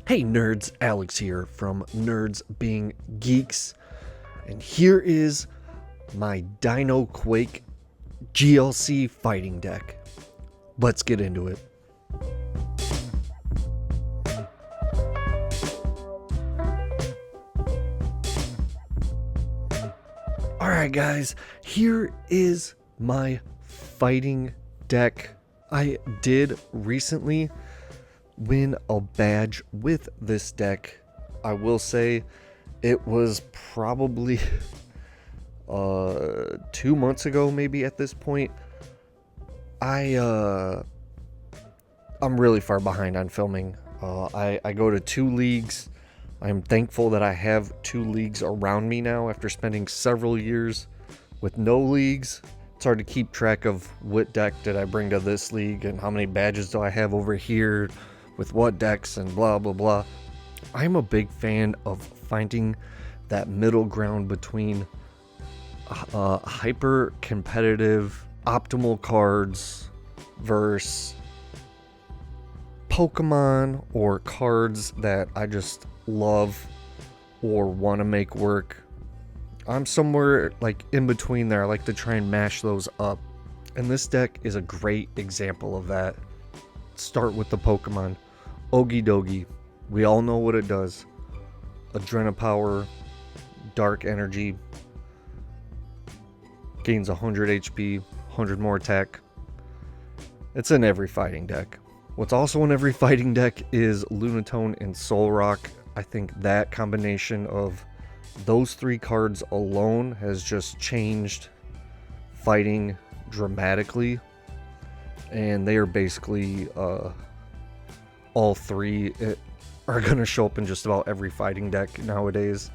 Hey nerds, Alex here from Nerds Being Geeks, and here is my Dino-Quake GLC fighting deck. Let's get into it. Alright guys, here is my fighting deck. I did recently win a badge with this deck. I will say it was probably 2 months ago, maybe at this point. I'm really far behind on filming. I go to 2 leagues. I'm thankful that I have 2 leagues around me now after spending several years with no leagues. It's hard to keep track of what deck did I bring to this league and how many badges do I have over here with what decks and blah blah blah. I'm a big fan of finding that middle ground between hyper competitive optimal cards versus Pokemon or cards that I just love or want to make work. I'm somewhere like in between there. I like to try and mash those up, and this deck is a great example of that. Start with the Pokemon. Ogie Dogie. We all know what it does. Adrenopower, dark energy, gains 100 HP, 100 more attack. It's in every fighting deck. What's also in every fighting deck is Lunatone and Solrock. I think that combination of those 3 cards alone has just changed fighting dramatically. And they are basically all 3 are going to show up in just about every fighting deck nowadays.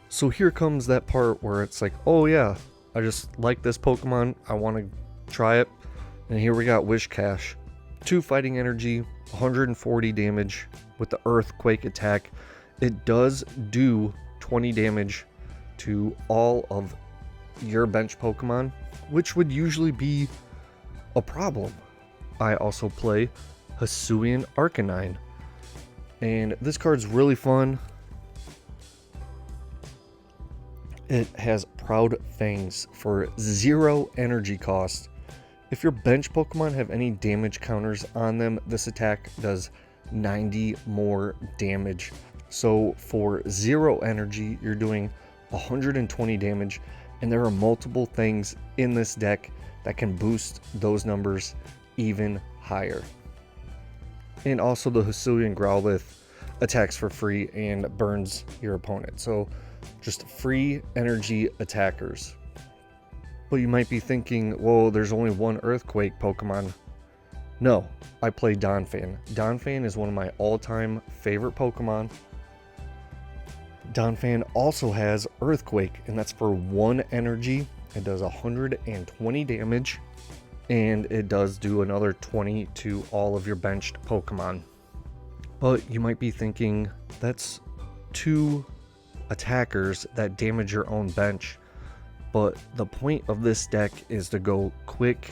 So here comes that part where it's like, oh yeah, I just like this Pokemon, I want to try it. And here we got Wishcash. 2 fighting energy, 140 damage with the Earthquake attack. It does do 20 damage to all of your bench Pokemon, which would usually be a problem. I also play Hisuian Arcanine, and this card's really fun. It has Proud Fangs for 0 energy cost. If your bench Pokemon have any damage counters on them, this attack does 90 more damage. So for 0 energy, you're doing 120 damage, and there are multiple things in this deck that can boost those numbers even higher. And also the Hisuian Growlithe attacks for free and burns your opponent. So just free energy attackers. But you might be thinking, whoa, there's only one Earthquake Pokemon. No, I play Donphan. Donphan is one of my all-time favorite Pokemon. Donphan also has Earthquake, and that's for 1 energy. It does 120 damage, and it does do another 20 to all of your benched Pokemon. But you might be thinking, that's 2 attackers that damage your own bench. But the point of this deck is to go quick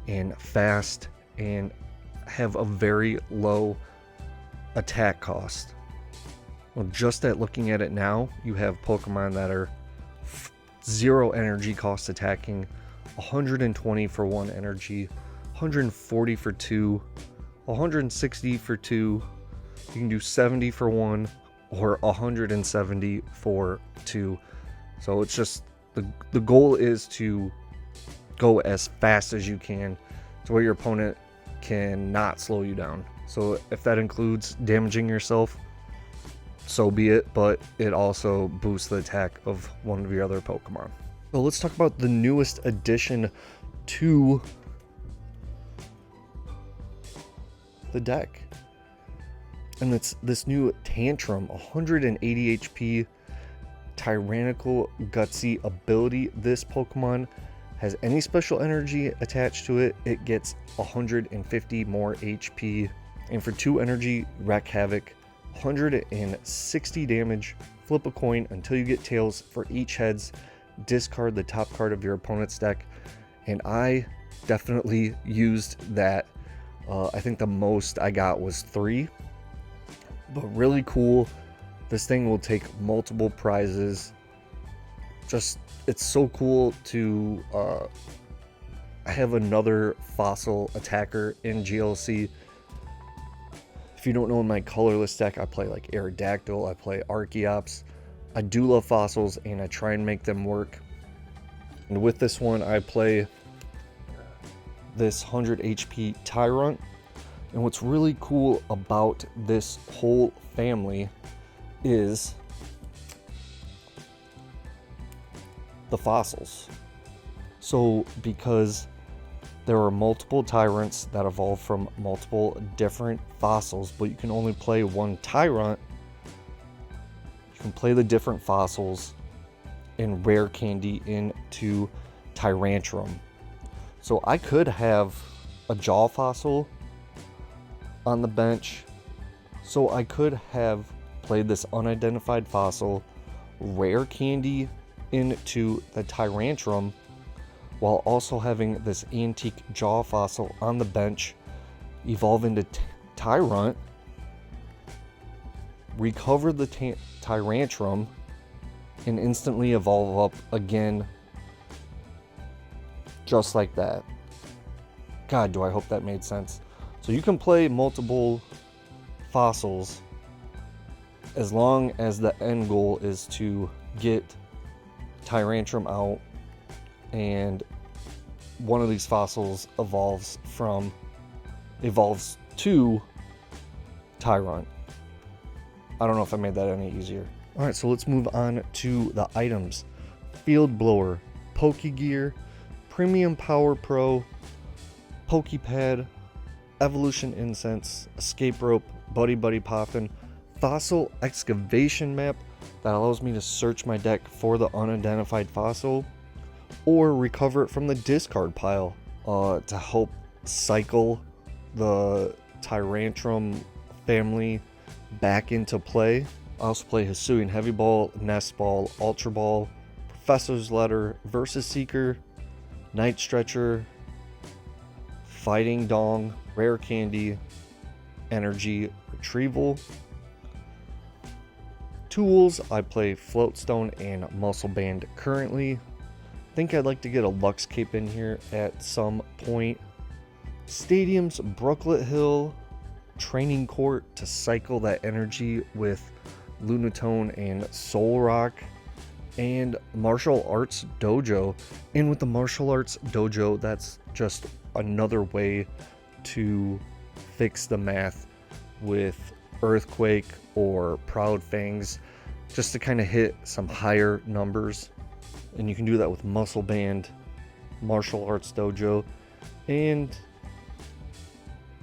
and fast and have a very low attack cost. Well, just at looking at it now, you have Pokemon that are 0 energy cost attacking, 120 for 1 energy, 140 for 2, 160 for 2, you can do 70 for 1, or 170 for 2. So it's just, the goal is to go as fast as you can to where your opponent cannot slow you down. So if that includes damaging yourself, so be it, but it also boosts the attack of one of your other Pokemon. So let's talk about the newest addition to the deck. And it's this new Tantrum, 180 HP, tyrannical gutsy ability. This Pokemon has any special energy attached to it, it gets 150 more HP. And for 2 energy, wreak havoc, 160 damage, flip a coin until you get tails. For each heads, discard the top card of your opponent's deck. And I definitely used that. I think the most I got was 3. but really cool. This thing will take multiple prizes. Just, it's so cool to have another fossil attacker in GLC. If you don't know, in my colorless deck, I play like Aerodactyl, I play Archeops. I do love fossils, and I try and make them work. And with this one, I play this 100 HP Tyrant. And what's really cool about this whole family is the fossils. So because there are multiple Tyrants that evolve from multiple different fossils, but you can only play one Tyrant, you can play the different fossils and rare candy into Tyrantrum. So I could have a Jaw fossil on the bench. So I could have played this unidentified fossil, rare candy into the Tyrantrum, while also having this antique Jaw fossil on the bench, evolve into Tyrant, recover the Tyrantrum, and instantly evolve up again, just like that. God, do I hope that made sense. So you can play multiple fossils as long as the end goal is to get Tyrantrum out and one of these fossils evolves to Tyrant. I don't know if I made that any easier. Alright, so let's move on to the items. Field Blower, Pokegear, Premium Power Pro, Pokepad, Evolution Incense, Escape Rope, Buddy Buddy Poppin', Fossil Excavation Map that allows me to search my deck for the unidentified fossil, or recover it from the discard pile to help cycle the Tyrantrum family back into play. I also play Hisuian Heavy Ball, Nest Ball, Ultra Ball, Professor's Letter, Versus Seeker, Night Stretcher, Fighting Dong, Rare Candy, Energy Retrieval. Tools, I play Floatstone and Muscle Band currently. Think I'd like to get a Lux Cape in here at some point. Stadiums, Brooklet Hill, Training Court to cycle that energy with Lunatone and Soul Rock, and Martial Arts Dojo. And with the Martial Arts Dojo, that's just another way to fix the math with Earthquake or Proud Fangs, just to kind of hit some higher numbers. And you can do that with Muscle Band, Martial Arts Dojo, and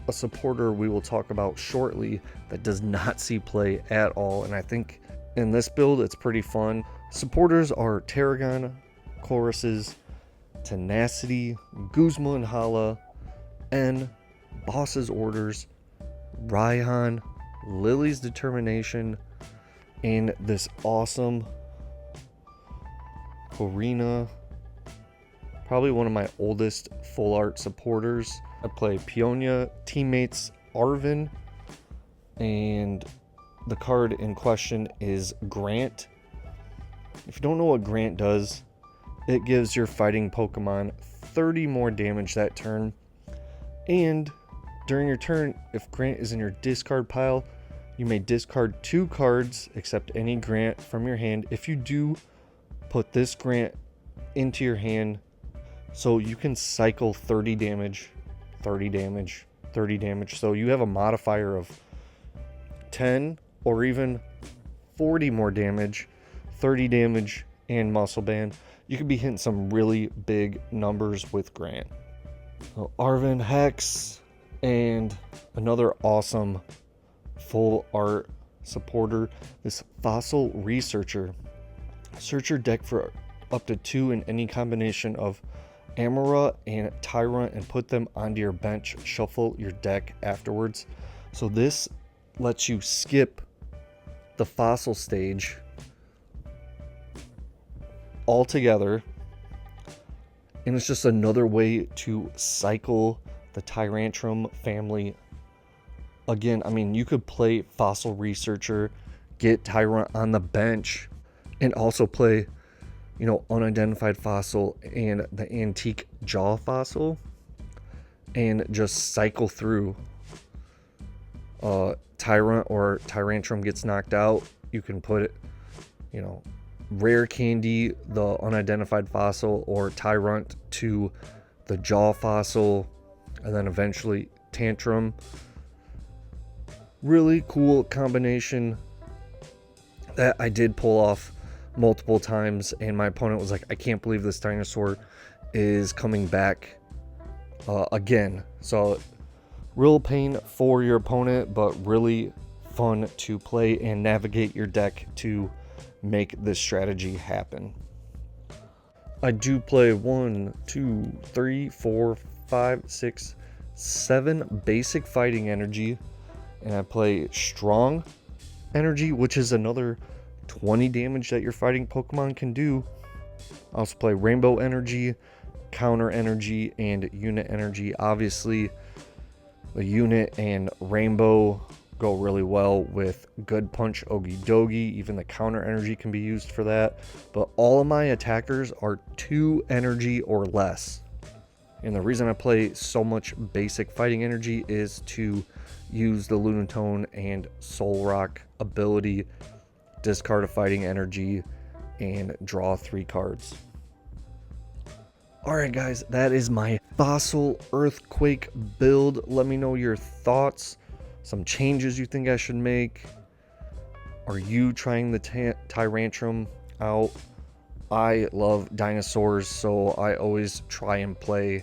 a supporter we will talk about shortly that does not see play at all. And I think in this build it's pretty fun. Supporters are Tarragon, Choruses, Tenacity, Guzma and Hala, N, Boss's Orders, Raihan, Lily's Determination, and this awesome Corina, probably one of my oldest full art supporters. I play Peonia, Teammates, Arvin, and the card in question is Grant. If you don't know what Grant does, it gives your fighting Pokemon 30 more damage that turn, and during your turn, if Grant is in your discard pile, you may discard 2 cards except any Grant from your hand. If you do, put this Grant into your hand, so you can cycle 30 damage, 30 damage, 30 damage. So you have a modifier of 10 or even 40 more damage, 30 damage, and Muscle Band. You could be hitting some really big numbers with Grant. So Arvin, Hex, and another awesome full art supporter, this Fossil Researcher. Search your deck for up to 2 in any combination of Amara and Tyrant and put them onto your bench. Shuffle your deck afterwards. So this lets you skip the fossil stage altogether, and it's just another way to cycle the Tyrantrum family Again, I mean, you could play Fossil Researcher, get Tyrant on the bench, and also play, you know, Unidentified Fossil and the Antique Jaw Fossil, and just cycle through. Tyrant or Tyrantrum gets knocked out, you can put it, you know, Rare Candy, the Unidentified Fossil, or Tyrant to the Jaw Fossil, and then eventually Tantrum. Really cool combination that I did pull off multiple times, and my opponent was like, I can't believe this dinosaur is coming back again. So real pain for your opponent, but really fun to play and navigate your deck to make this strategy happen. I do play 1, 2, 3, 4, 5, 6, 7 basic fighting energy, and I play strong energy, which is another 20 damage that your fighting Pokemon can do. I also play rainbow energy, counter energy, and unit energy. Obviously, the unit and rainbow go really well with Good Punch, Ogie Dogie. Even the counter energy can be used for that. But all of my attackers are 2 energy or less. And the reason I play so much basic fighting energy is to use the Lunatone and Soul Rock ability, discard a fighting energy, and draw 3 cards. Alright guys, that is my Fossil Earthquake build. Let me know your thoughts, some changes you think I should make. Are you trying the Tyrantrum out? I love dinosaurs, so I always try and play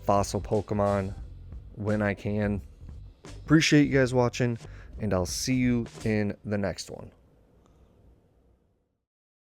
fossil Pokemon when I can. Appreciate you guys watching, and I'll see you in the next one.